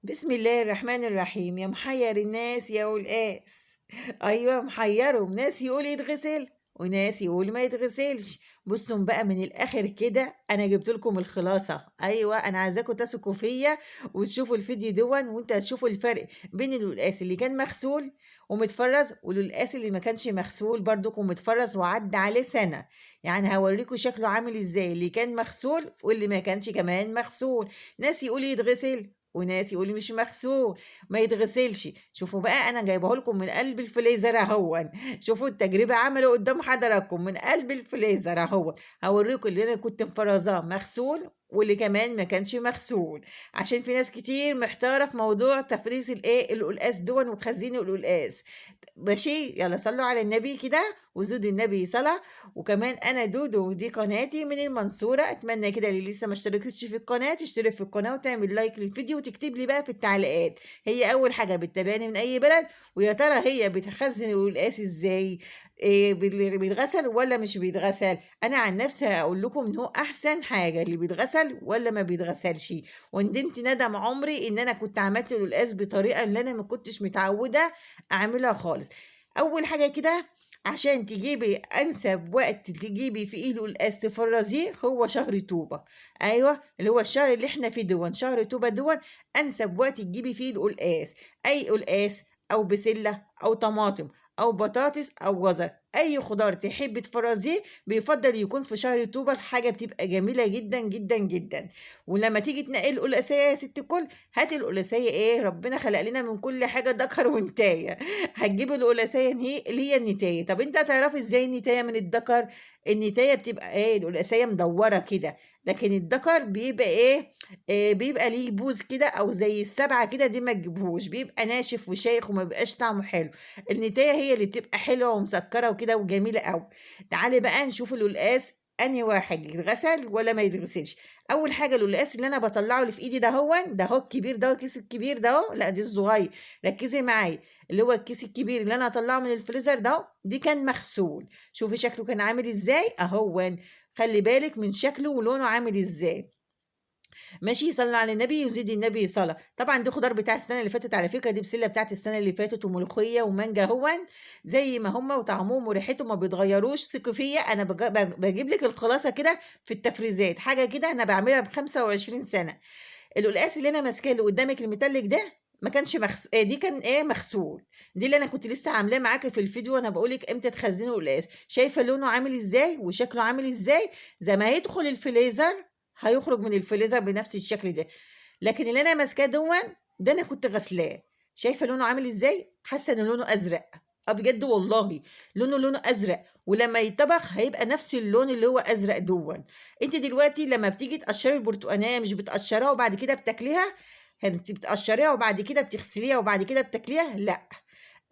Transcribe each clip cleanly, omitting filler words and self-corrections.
بسم الله الرحمن الرحيم. يا محير الناس يا قلقاس. ايوه محيرهم، ناس يقول يتغسل وناس يقول ما يتغسلش. بصوا بقى من الاخر كده، انا جبت لكم الخلاصه. ايوه انا عايزاكم تثقوا فيا وتشوفوا الفيديو دون، وانت هتشوفوا الفرق بين القلقاس اللي كان مغسول ومتفرز والقلقاس اللي ما كانش مغسول برضك ومتفرز وعدى عليه سنه. يعني هوريكم شكله عامل ازاي اللي كان مغسول واللي ما كانش كمان مغسول. ناس يقول يتغسل وناس يقول لي مش مغسول، ما يتغسلش. شوفوا بقى انا جايبه لكم من قلب الفريزر اهو. شوفوا التجربه عملوا قدام حضراتكم من قلب الفريزر اهو. هوريكم اللي انا كنت مفرزاه مغسول واللي كمان ما كانش مغسول، عشان في ناس كتير محتاره في موضوع تفريز القلقاس دون وخزين القلقاس. ماشي، يلا صلوا على النبي كده وزود النبي صلاة. وكمان انا دودو ودي قناتي من المنصورة. اتمنى كده اللي لسه ما اشتركتش في القناة تشترك في القناة وتعمل لايك للفيديو وتكتب لي بقى في التعليقات هي اول حاجة بتتابعني من اي بلد، ويا ترى هي بتخزن القلقاس ازاي، إيه بيتغسل ولا مش بيتغسل. انا عن نفسي هقول لكم ان هو احسن حاجة اللي بيتغسل ولا ما بيتغسلش. وندمت ندم عمري ان انا كنت عملت القلقاس بطريقة اللي انا ما كنتش متعودة اعملها خالص. اول حاجه كده، عشان تجيبي انسب وقت تجيبي في ايده القلقاس تفرزيه هو شهر توبه. ايوه اللي هو الشهر اللي احنا فيه دون، شهر توبه دون انسب وقت تجيبي فيه القلقاس. اي قلقاس او بسله او طماطم او بطاطس او جزر، اي خضار تحب تفرزيه بيفضل يكون في شهر توبه. الحاجه بتبقى جميله جدا جدا جدا. ولما تيجي تنقي القلقاسيه يا ست الكل، هاتي القلقاسيه ايه، ربنا خلق لنا من كل حاجه ذكر وانتايه. هتجيبي القلقاسيه اللي هي النتايه. طب انت هتعرفي ازاي النتايه من الدكر؟ النتايه بتبقى ايه، القلقاسيه مدوره كده، لكن الدكر بيبقى ايه، بيبقى ليه بوز كده او زي السبعه كده، دي ما تجيبهوش، بيبقى ناشف وشيخ وما بيبقاش طعمه حلو. النتايه هي اللي بتبقى حلوه ومسكره وكده وجميله قوي. تعالي بقى نشوف القلقاس انهي واحد يتغسل ولا ما يتغسلش. اول حاجه القلقاس اللي انا بطلعه اللي في ايدي ده هو الكبير، ده هو الكيس الكبير ده هو، لا دي الصغير. ركزي معايا، اللي هو الكيس الكبير اللي انا هطلعه من الفريزر ده اهو، دي كان مغسول. شوفي شكله كان عامل ازاي اهو. خلي بالك من شكله ولونه عامل ازاي. ماشي، صلى على النبي وزيد النبي صلاة. طبعا دي خضار بتاع السنه اللي فاتت، على فكره دي بسله بتاعت السنه اللي فاتت وملوخيه ومانجا زي ما هما، وطعمهم وريحتهم ما بيتغيروش. ثقي فيا انا بجيب لك الخلاصه كده في التفريزات، حاجه كده انا بعملها ب 25 سنه. القلقاس اللي انا ماسكاه اللي قدامك المتلج ده ما كانش دي كان ايه، مغسول. دي اللي انا كنت لسه عاملاه معاكي في الفيديو وانا بقول لك امتى تخزنوا القلقاس. شايفه لونه عامل ازاي وشكله عامل ازاي؟ زي ما هيدخل الفريزر هيخرج من الفريزر بنفس الشكل ده. لكن اللي انا ماسكاه ده انا كنت غسلاه. شايفه لونه عامل ازاي؟ حاسه ان لونه ازرق. اه بجد والله، لونه ازرق، ولما يطبخ هيبقى نفس اللون اللي هو ازرق انت دلوقتي لما بتيجي تقشري البرتقانيه مش بتقشريها وبعد كده بتاكليها؟ انت بتقشريها وبعد كده بتغسليها وبعد كده بتاكليها؟ لا،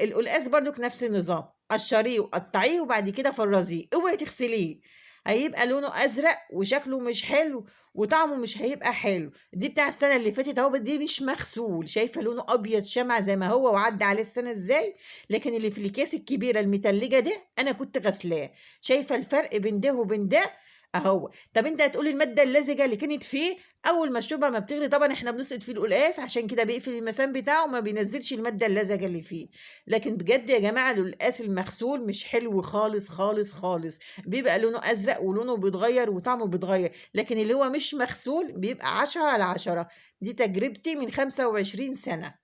القلقاس برضك نفس النظام، قشريه وقطعيه وبعد كده فرزيه، اوعي تغسليه. هيبقى لونه ازرق وشكله مش حلو وطعمه مش هيبقى حلو. دي بتاع السنه اللي فاتت اهو، دي مش مغسول. شايفه لونه ابيض شمع زي ما هو وعدى عليه السنه ازاي. لكن اللي في الاكياس الكبيره المتلجه ده انا كنت غسلاه. شايفه الفرق بين ده وبين ده اهو. طب انت هتقولي الماده اللزجه اللي كانت فيه اول ما الشوربه ما بتغلي، طبعا احنا بنسقط فيه القلقاس عشان كده بيقفل المسام بتاعه وما بينزلش الماده اللزجه اللي فيه. لكن بجد يا جماعه القلقاس المغسول مش حلو خالص خالص خالص. بيبقى لونه ازرق ولونه بيتغير وطعمه بيتغير، لكن اللي هو مش مغسول بيبقى 10 على 10. دي تجربتي من 25 سنه.